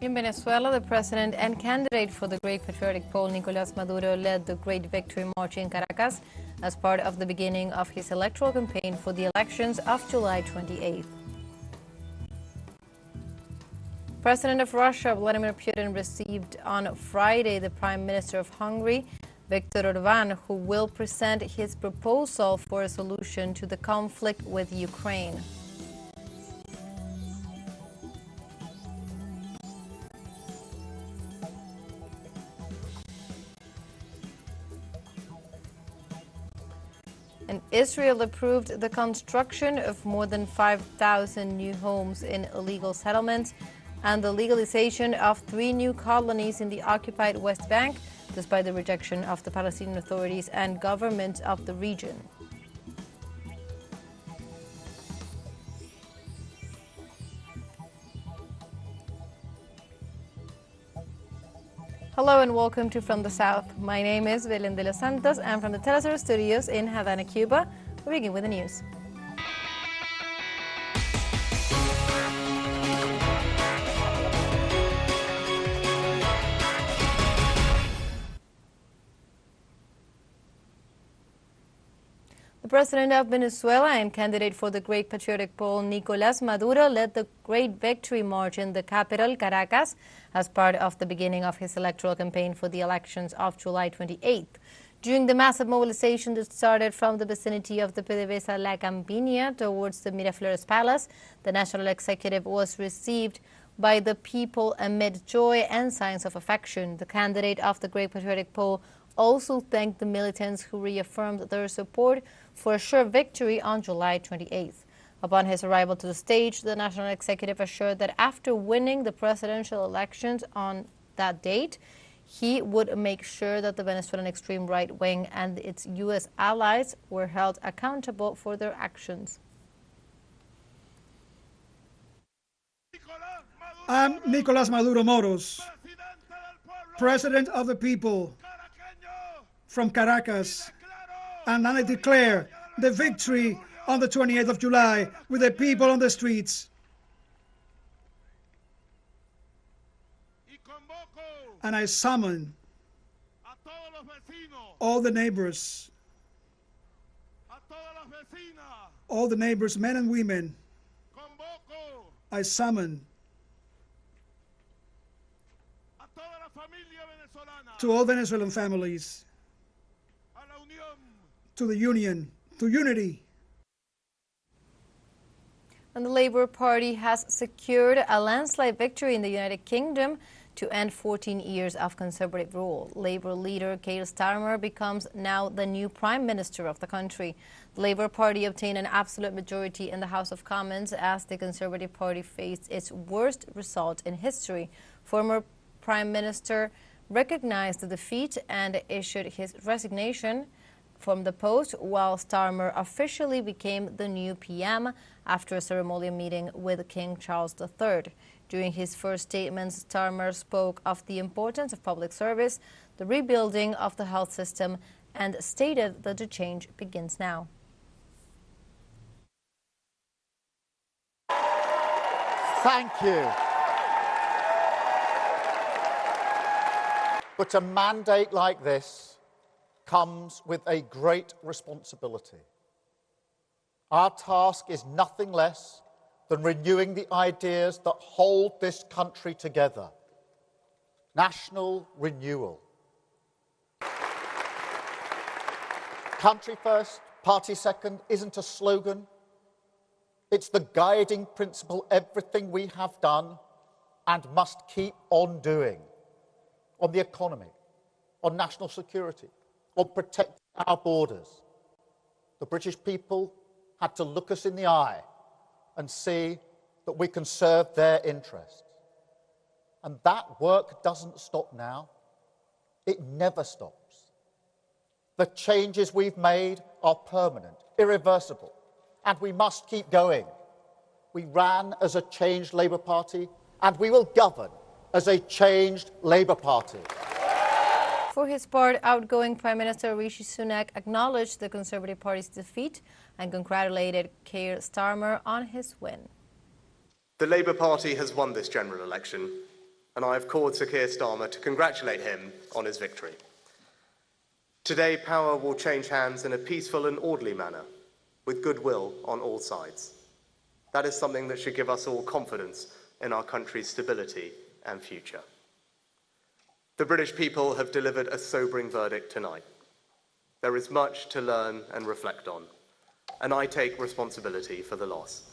In Venezuela, the president and candidate for the Great Patriotic Poll, Nicolas Maduro, led the Great Victory March in Caracas as part of the beginning of his electoral campaign for the elections of July 28th. President of Russia, Vladimir Putin, received on Friday the Prime Minister of Hungary, Viktor Orban, who will present his proposal for a solution to the conflict with Ukraine. And Israel approved the construction of more than 5,000 new homes in illegal settlements and the legalization of 3 new colonies in the occupied West Bank, despite the rejection of the Palestinian authorities and governments of the region. Hello and welcome to From the South. My name is Belén de los Santos and from the teleSUR studios in Havana, Cuba, we begin with the news. The president of Venezuela and candidate for the Great Patriotic Poll, Nicolas Maduro, led the Great Victory March in the capital, Caracas, as part of the beginning of his electoral campaign for the elections of July 28th. During the massive mobilization that started from the vicinity of the PDVSA La Campiña towards the Miraflores Palace, the national executive was received by the people amid joy and signs of affection. The candidate of the Great Patriotic Poll also thanked the militants who reaffirmed their support for a sure victory on July 28th. Upon his arrival to the stage, the national executive assured that after winning the presidential elections on that date, he would make sure that the Venezuelan extreme right wing and its U.S. allies were held accountable for their actions. I'm Nicolas Maduro Moros, President of the people from Caracas, and I declare the victory on the 28th of July with the people on the streets. And I summon all the neighbors, men and women. I summon to all Venezuelan families, to the union, to unity. And the Labour Party has secured a landslide victory in the United Kingdom to end 14 years of Conservative rule. Labour leader Keir Starmer becomes now the new Prime Minister of the country. The Labour Party obtained an absolute majority in the House of Commons as the Conservative Party faced its worst result in history. Former Prime Minister recognized the defeat and issued his resignation from the post, while Starmer officially became the new PM after a ceremonial meeting with King Charles III. During his first statements, Starmer spoke of the importance of public service, the rebuilding of the health system, and stated that the change begins now. Thank you. But a mandate like this comes with a great responsibility. Our task is nothing less than renewing the ideas that hold this country together. National renewal. Country first, party second isn't a slogan. It's the guiding principle everything we have done and must keep on doing. On the economy, on national security, on protecting our borders. The British people had to look us in the eye and see that we can serve their interests. And that work doesn't stop now. It never stops. The changes we've made are permanent, irreversible, and we must keep going. We ran as a changed Labour Party, and we will govern as a changed Labour Party. For his part, outgoing Prime Minister Rishi Sunak acknowledged the Conservative Party's defeat and congratulated Keir Starmer on his win. The Labour Party has won this general election. and I have called Sir Keir Starmer to congratulate him on his victory. Today, power will change hands in a peaceful and orderly manner, with goodwill on all sides. That is something that should give us all confidence in our country's stability and future. The British people have delivered a sobering verdict tonight. There is much to learn and reflect on, and I take responsibility for the loss.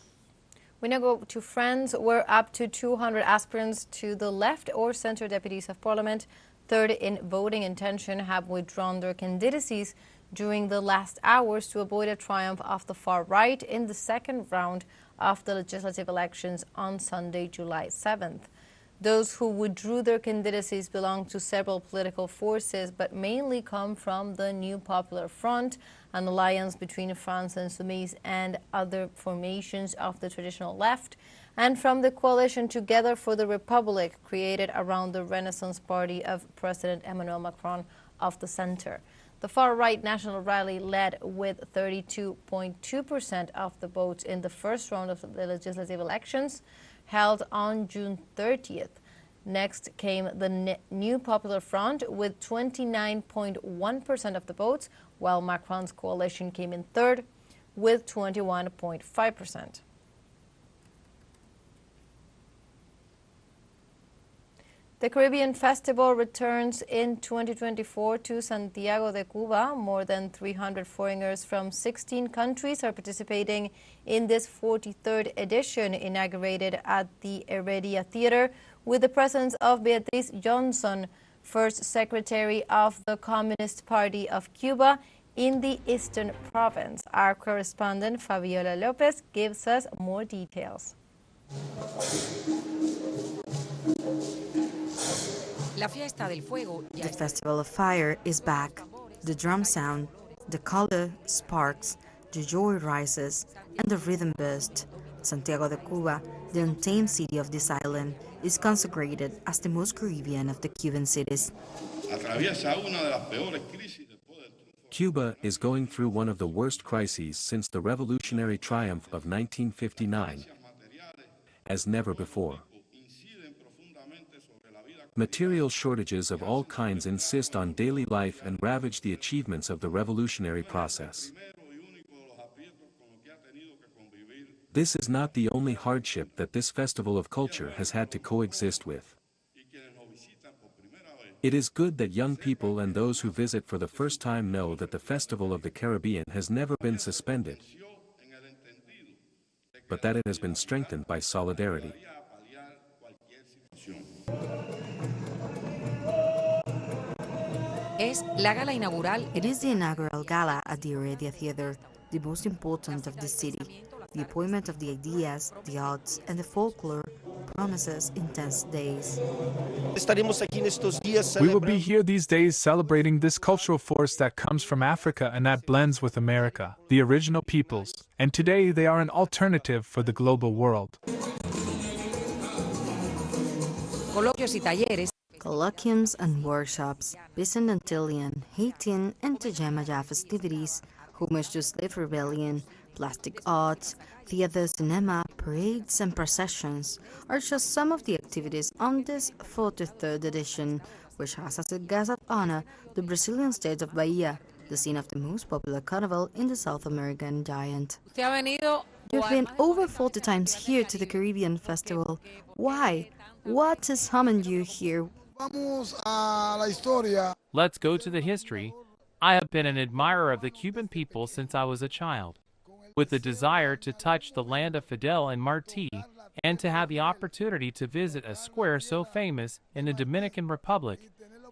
We now go to France, where up to 200 aspirants to the left or centre deputies of parliament, third in voting intention, have withdrawn their candidacies during the last hours to avoid a triumph of the far right in the second round of the legislative elections on Sunday, July 7th. Those who withdrew their candidacies belong to several political forces, but mainly come from the New Popular Front, an alliance between France Insoumise and other formations of the traditional left, and from the coalition Together for the Republic, created around the Renaissance Party of President Emmanuel Macron of the center. The far-right National Rally led with 32.2% of the votes in the first round of the legislative elections held on June 30th. Next came the New Popular Front with 29.1% of the votes, while Macron's coalition came in third with 21.5%. The Caribbean Festival returns in 2024 to Santiago de Cuba. More than 300 foreigners from 16 countries are participating in this 43rd edition, inaugurated at the Heredia Theater, with the presence of Beatriz Johnson, First Secretary of the Communist Party of Cuba in the Eastern Province. Our correspondent, Fabiola Lopez, gives us more details. The Festival of Fire is back. The drum sound, the color sparks, the joy rises, and the rhythm bursts. Santiago de Cuba, the untamed city of this island, is consecrated as the most Caribbean of the Cuban cities. Cuba is going through one of the worst crises since the revolutionary triumph of 1959, as never before. Material shortages of all kinds insist on daily life and ravage the achievements of the revolutionary process. This is not the only hardship that this festival of culture has had to coexist with. It is good that young people and those who visit for the first time know that the Festival of the Caribbean has never been suspended, but that it has been strengthened by solidarity. It is the inaugural gala at the Heredia Theater, the most important of the city. The appointment of the ideas, the arts, and the folklore promises intense days. We will be here these days celebrating this cultural force that comes from Africa and that blends with America, the original peoples, and today they are an alternative for the global world. Colloquiums and workshops, Bisson Antillean, Haitian, and Tajamaja festivities, homage to slave rebellion, plastic arts, theater, cinema, parades, and processions are just some of the activities on this 43rd edition, which has as a guest of honor the Brazilian state of Bahia, the scene of the most popular carnival in the South American giant. You've been over 40 times here to the Caribbean Festival. Why? What has summoned you here? Let's go to the history. I have been an admirer of the Cuban people since I was a child, with the desire to touch the land of Fidel and Martí, and to have the opportunity to visit a square so famous in the Dominican Republic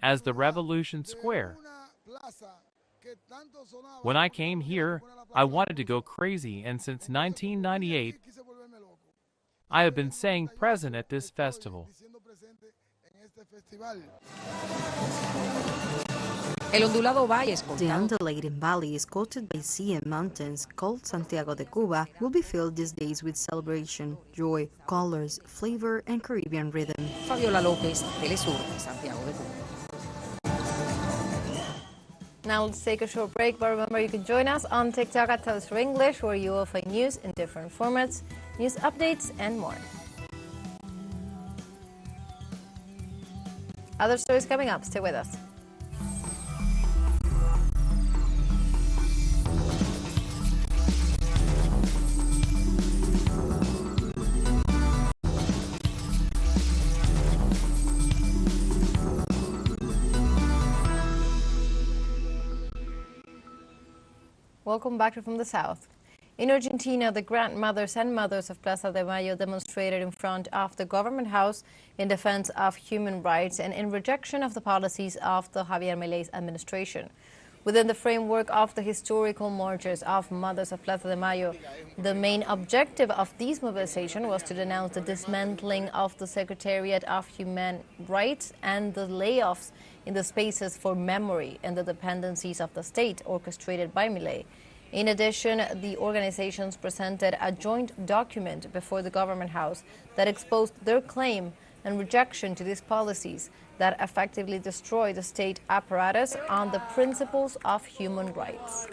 as the Revolution Square. When I came here, I wanted to go crazy, and since 1998, I have been saying present at this festival. The undulating valley, escorted by sea and mountains, called Santiago de Cuba, will be filled these days with celebration, joy, colors, flavor, and Caribbean rhythm. Fabiola Lopez, teleSUR, Santiago de Cuba. Now let's take a short break, but remember you can join us on TikTok at teleSUR English, where you will find news in different formats, news updates, and more. Other stories coming up. Stay with us. Welcome back from the south. In Argentina, the grandmothers and mothers of Plaza de Mayo demonstrated in front of the government house in defense of human rights and in rejection of the policies of the Javier Milei's administration. Within the framework of the historical marches of Mothers of Plaza de Mayo, the main objective of this mobilization was to denounce the dismantling of the Secretariat of Human Rights and the layoffs in the spaces for memory and the dependencies of the state orchestrated by Milei. In addition, the organizations presented a joint document before the government house that exposed their claim and rejection to these policies that effectively destroy the state apparatus on the principles of human rights.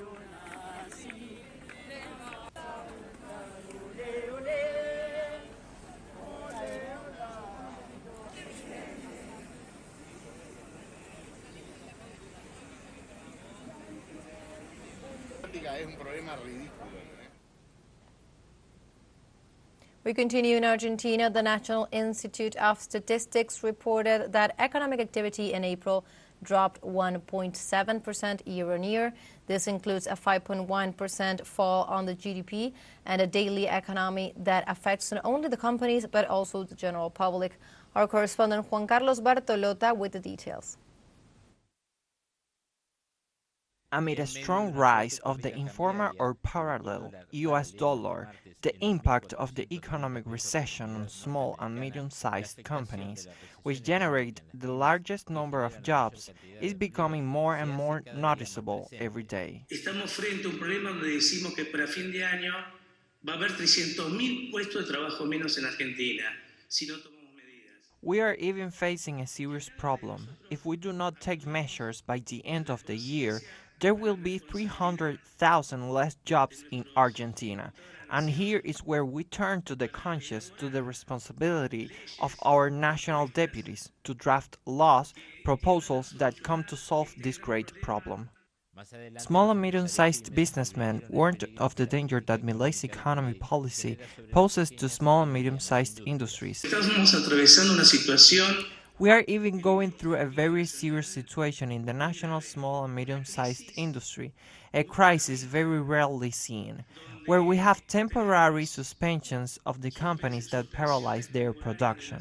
We continue in Argentina. The National Institute of Statistics reported that economic activity in April dropped 1.7% year-on-year. This includes a 5.1% fall on the GDP and a daily economy that affects not only the companies but also the general public. Our correspondent Juan Carlos Bartolota with the details. Amid a strong rise of the informal or parallel US dollar, the impact of the economic recession on small and medium-sized companies, which generate the largest number of jobs, is becoming more and more noticeable every day. Estamos frente a un problema donde decimos que para fin de año va a haber 300.000 puestos de trabajo menos en Argentina si no tomamos medidas. We are even facing a serious problem. If we do not take measures by the end of the year, there will be 300,000 less jobs in Argentina. And here is where we turn to the conscience, to the responsibility of our national deputies to draft laws, proposals that come to solve this great problem. Small and medium-sized businessmen warned of the danger that Milei's economy policy poses to small and medium-sized industries. Estamos atravesando una situación. We are even going through a very serious situation in the national small and medium-sized industry, a crisis very rarely seen, where we have temporary suspensions of the companies that paralyze their production,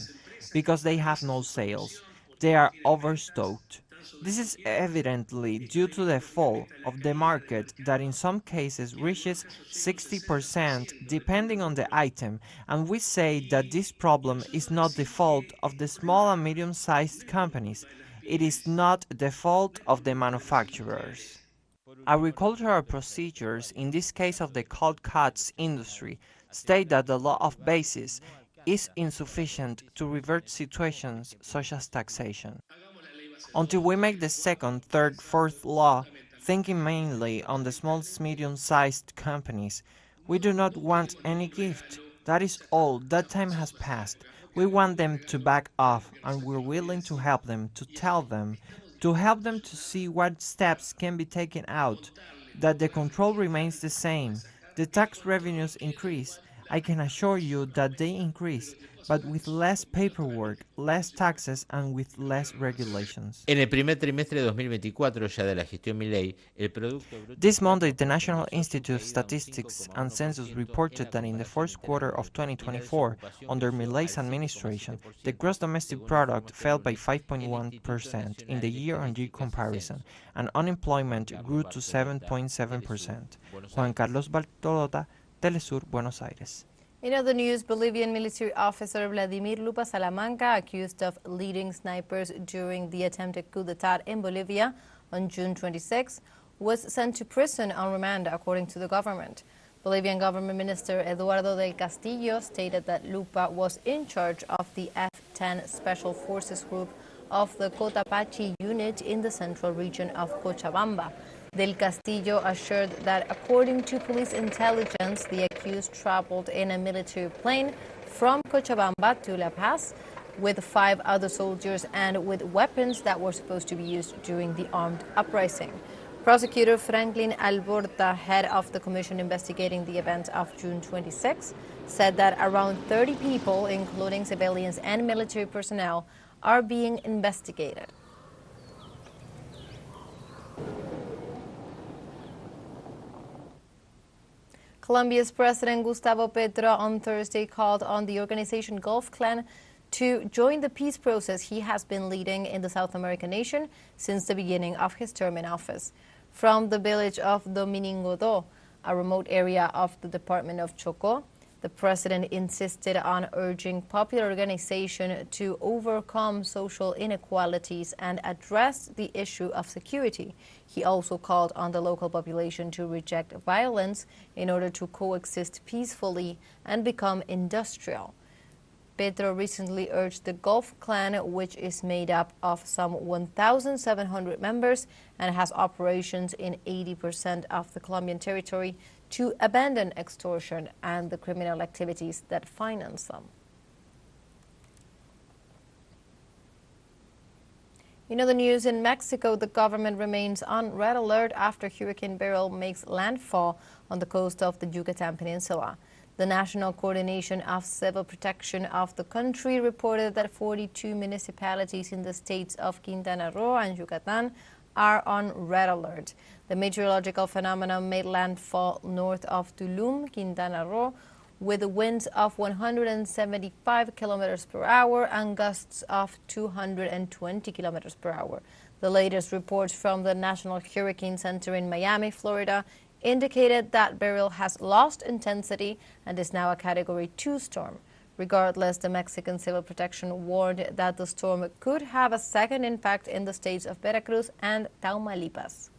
because they have no sales. They are overstocked. This is evidently due to the fall of the market that in some cases reaches 60% depending on the item, and we say that this problem is not the fault of the small and medium-sized companies. It is not the fault of the manufacturers. Agricultural procedures, in this case of the cold cuts industry, state that the law of basis is insufficient to revert situations such as taxation. Until we make the second, third, fourth law, thinking mainly on the small, medium-sized companies, we do not want any gift. That is all. That time has passed. We want them to back off, and we're willing to help them, to tell them, to help them to see what steps can be taken out, that the control remains the same. The tax revenues increase. I can assure you that they increase, but with less paperwork, less taxes, and with less regulations. En el primer trimestre de 2024, ya de la gestión Milei, el producto bruto... This Monday, the National Institute of Statistics and Census reported that in the first quarter of 2024, under Milei's administration, the gross domestic product fell by 5.1% in the year-on-year comparison, and unemployment grew to 7.7%. Juan Carlos Bartolota, teleSUR, Buenos Aires. In other news, Bolivian military officer Vladimir Lupa Salamanca, accused of leading snipers during the attempted coup d'etat in Bolivia on June 26, was sent to prison on remand, according to the government. Bolivian Government Minister Eduardo del Castillo stated that Lupa was in charge of the F-10 Special Forces Group of the Cotapaxi unit in the central region of Cochabamba. Del Castillo assured that according to police intelligence, the accused traveled in a military plane from Cochabamba to La Paz with 5 other soldiers and with weapons that were supposed to be used during the armed uprising. Prosecutor Franklin Alborta, head of the commission investigating the events of June 26, said that around 30 people, including civilians and military personnel, are being investigated. Colombia's President Gustavo Petro on Thursday called on the organization Gulf Clan to join the peace process he has been leading in the South American nation since the beginning of his term in office. From the village of Domingo, a remote area of the department of Chocó, the president insisted on urging popular organization to overcome social inequalities and address the issue of security. He also called on the local population to reject violence in order to coexist peacefully and become industrial. Petro recently urged the Gulf Clan, which is made up of some 1,700 members and has operations in 80% of the Colombian territory, to abandon extortion and the criminal activities that finance them. In other news, in Mexico, the government remains on red alert after Hurricane Beryl makes landfall on the coast of the Yucatan Peninsula. The National Coordination of Civil Protection of the country reported that 42 municipalities in the states of Quintana Roo and Yucatan are on red alert. The meteorological phenomenon made landfall north of Tulum, Quintana Roo, with winds of 175 kilometers per hour and gusts of 220 kilometers per hour. The latest reports from the National Hurricane Center in Miami, Florida, indicated that Beryl has lost intensity and is now a Category 2 storm. Regardless, the Mexican Civil Protection warned that the storm could have a second impact in the states of Veracruz and Tamaulipas.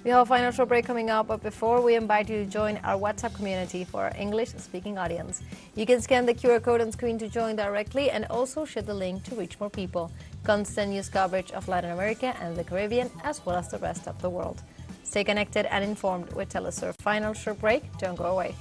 We have a final short break coming up, but before we invite you to join our WhatsApp community for our English-speaking audience. You can scan the QR code on screen to join directly and also share the link to reach more people. Constant news coverage of Latin America and the Caribbean, as well as the rest of the world. Stay connected and informed with teleSUR. Final short break. Don't go away.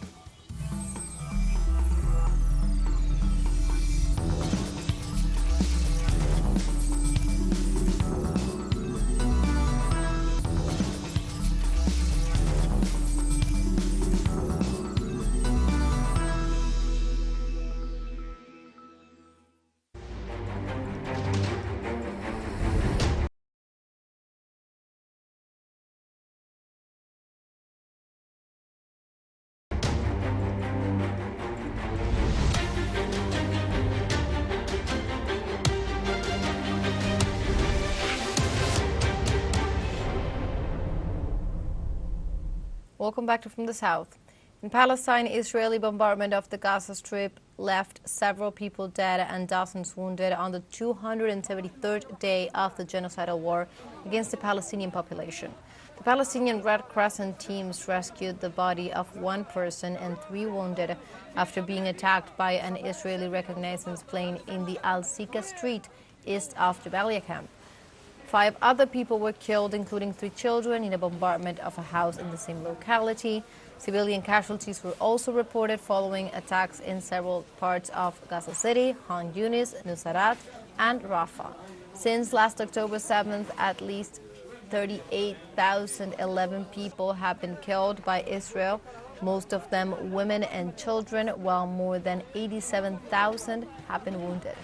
Welcome back to From the South. In Palestine, Israeli bombardment of the Gaza Strip left several people dead and dozens wounded on the 273rd day of the genocidal war against the Palestinian population. The Palestinian Red Crescent teams rescued the body of 1 person and 3 wounded after being attacked by an Israeli reconnaissance plane in the Al-Sika Street east of Jabalia camp. 5 other people were killed, including 3 children, in a bombardment of a house in the same locality. Civilian casualties were also reported following attacks in several parts of Gaza City, Han Yunis, Nusayrat, and Rafah. Since last October 7th, at least 38,011 people have been killed by Israel, most of them women and children, while more than 87,000 have been wounded.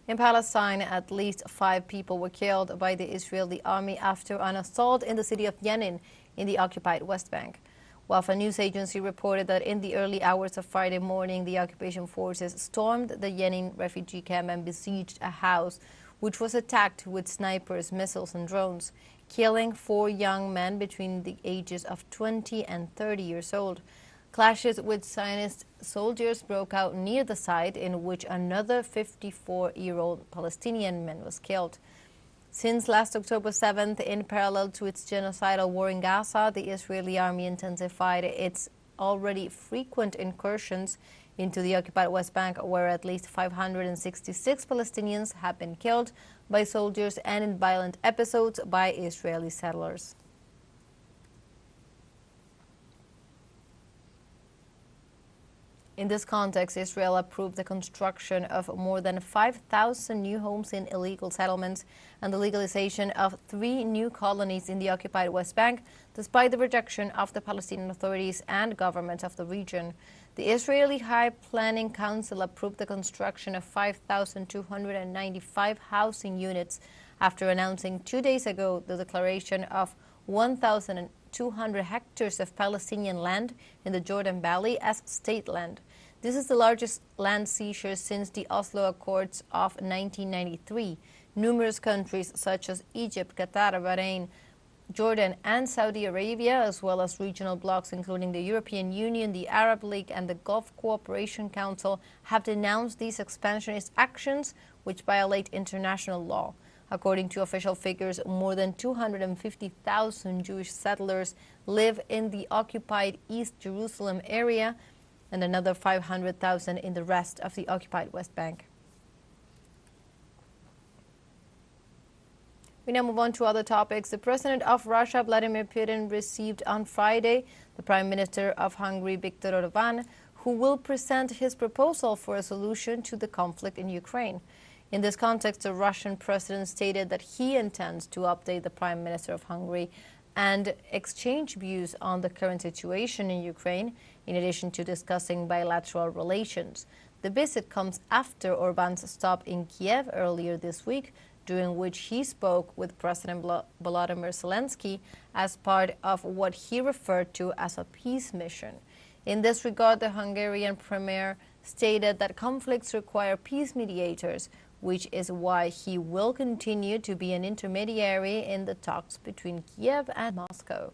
In Palestine, at least 5 people were killed by the Israeli army after an assault in the city of Jenin in the occupied West Bank. Wafa news agency reported that in the early hours of Friday morning, the occupation forces stormed the Jenin refugee camp and besieged a house, which was attacked with snipers, missiles, and drones, killing 4 young men between the ages of 20 and 30 years old. Clashes with Zionist soldiers broke out near the site, in which another 54-year-old Palestinian man was killed. Since last October 7th, in parallel to its genocidal war in Gaza, the Israeli army intensified its already frequent incursions into the occupied West Bank, where at least 566 Palestinians have been killed by soldiers and in violent episodes by Israeli settlers. In this context, Israel approved the construction of more than 5,000 new homes in illegal settlements and the legalization of 3 new colonies in the occupied West Bank, despite the rejection of the Palestinian authorities and government of the region. The Israeli High Planning Council approved the construction of 5,295 housing units after announcing 2 days ago the declaration of 1,200 hectares of Palestinian land in the Jordan Valley as state land. This is the largest land seizure since the Oslo Accords of 1993. Numerous countries such as Egypt, Qatar, Bahrain, Jordan and Saudi Arabia, as well as regional blocs including the European Union, the Arab League and the Gulf Cooperation Council, have denounced these expansionist actions which violate international law. According to official figures, more than 250,000 Jewish settlers live in the occupied East Jerusalem area and another 500,000 in the rest of the occupied West Bank. We now move on to other topics. The president of Russia, Vladimir Putin, received on Friday the Prime Minister of Hungary, Viktor Orban, who will present his proposal for a solution to the conflict in Ukraine. In this context, the Russian president stated that he intends to update the Prime Minister of Hungary and exchange views on the current situation in Ukraine, in addition to discussing bilateral relations. The visit comes after Orban's stop in Kiev earlier this week, during which he spoke with President Volodymyr Zelensky as part of what he referred to as a peace mission. In this regard, the Hungarian premier stated that conflicts require peace mediators, which is why he will continue to be an intermediary in the talks between Kiev and Moscow.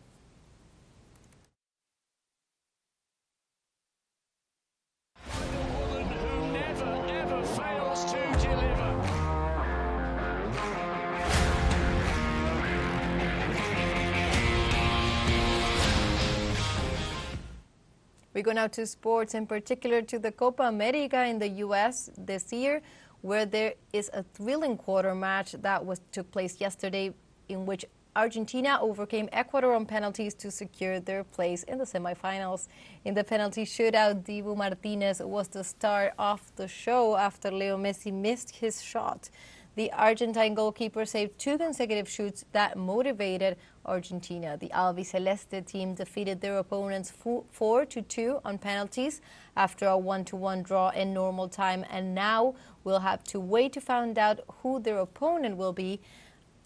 We go now to sports, in particular to the Copa America in the U.S. this year, where there is a thrilling quarter match that took place yesterday, in which Argentina overcame Ecuador on penalties to secure their place in the semifinals. In the penalty shootout, Dibu Martinez was the star of the show after Leo Messi missed his shot. The Argentine goalkeeper saved 2 consecutive shoots that motivated Argentina. The Albiceleste team defeated their opponents 4-2 on penalties after a 1-1 draw in normal time, and now will have to wait to find out who their opponent will be,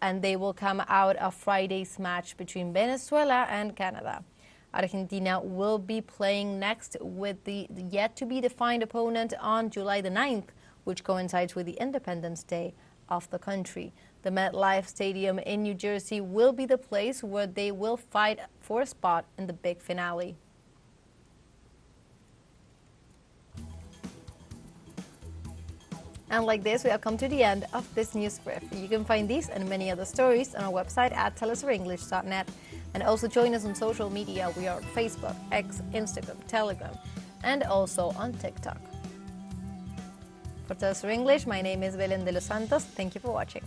and they will come out of Friday's match between Venezuela and Canada. Argentina will be playing next with the yet-to-be-defined opponent on July the 9th, which coincides with the Independence Day of the country. The MetLife Stadium in New Jersey will be the place where they will fight for a spot in the big finale. And like this, we have come to the end of this news brief. You can find these and many other stories on our website at telesurenglish.net. And also join us on social media. We are on Facebook, X, Instagram, Telegram, and also on TikTok. For TeleSUR English, my name is Belén de los Santos. Thank you for watching.